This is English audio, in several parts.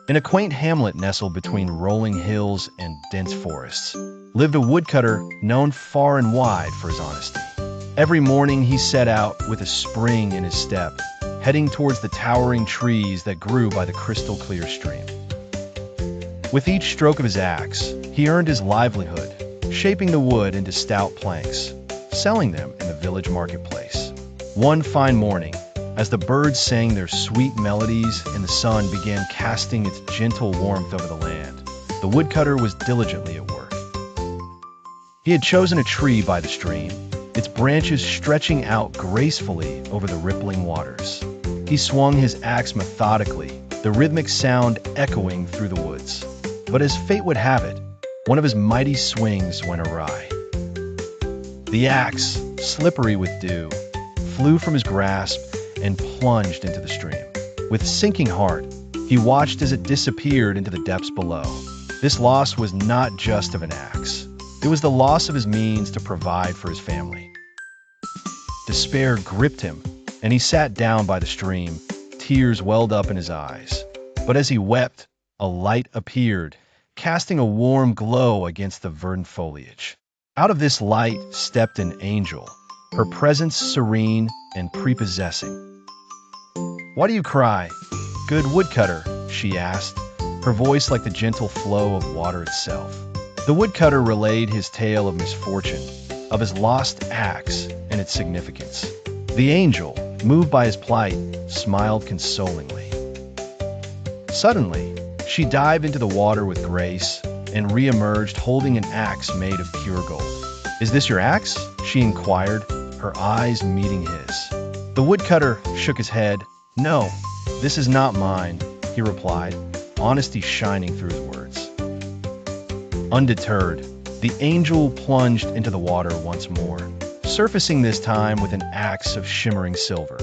In a quaint hamlet nestled between rolling hills and dense forests, lived a woodcutter known far and wide for his honesty. Every morning he set out with a spring in his step, heading towards the towering trees that grew by the crystal-clear stream. With each stroke of his axe, he earned his livelihood, shaping the wood into stout planks, selling them in the village marketplace. One fine morning, as the birds sang their sweet melodies and the sun began casting its gentle warmth over the land, the woodcutter was diligently at work. He had chosen a tree by the stream, its branches stretching out gracefully over the rippling waters. He swung his axe methodically, the rhythmic sound echoing through the woods. But as fate would have it, one of his mighty swings went awry. The axe, slippery with dew, flew from his grasp and plunged into the stream. With sinking heart, he watched as it disappeared into the depths below. This loss was not just of an axe. It was the loss of his means to provide for his family. Despair gripped him, and he sat down by the stream. Tears welled up in his eyes. But as he wept, a light appeared, casting a warm glow against the verdant foliage. Out of this light stepped an angel, her presence serene and prepossessing. "Why do you cry, good woodcutter?" she asked, her voice like the gentle flow of water itself. The woodcutter relayed his tale of misfortune, of his lost axe and its significance. The angel, moved by his plight, smiled consolingly. Suddenly, she dived into the water with grace and re-emerged holding an axe made of pure gold. "Is this your axe?" she inquired, her eyes meeting his. The woodcutter shook his head. "No, this is not mine," he replied, honesty shining through his words. Undeterred, the angel plunged into the water once more, surfacing this time with an axe of shimmering silver.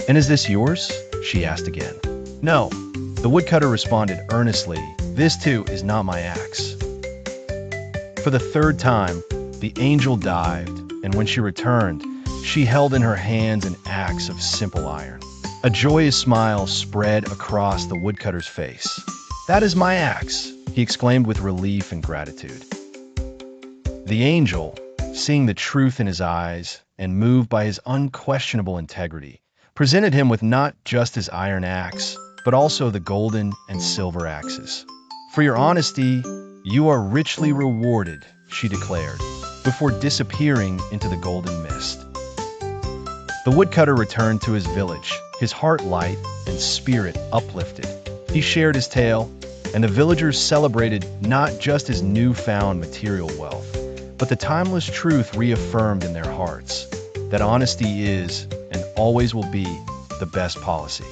"And is this yours?" she asked again. "No," the woodcutter responded earnestly, "this too is not my axe." For the third time, the angel dived, and when she returned, she held in her hands an axe of simple iron. A joyous smile spread across the woodcutter's face. "That is my axe," he exclaimed with relief and gratitude. The angel, seeing the truth in his eyes and moved by his unquestionable integrity, presented him with not just his iron axe, but also the golden and silver axes. "For your honesty, you are richly rewarded," she declared, before disappearing into the golden mist. The woodcutter returned to his village, his heart light and spirit uplifted. He shared his tale, and the villagers celebrated not just his newfound material wealth, but the timeless truth reaffirmed in their hearts, that honesty is and always will be the best policy.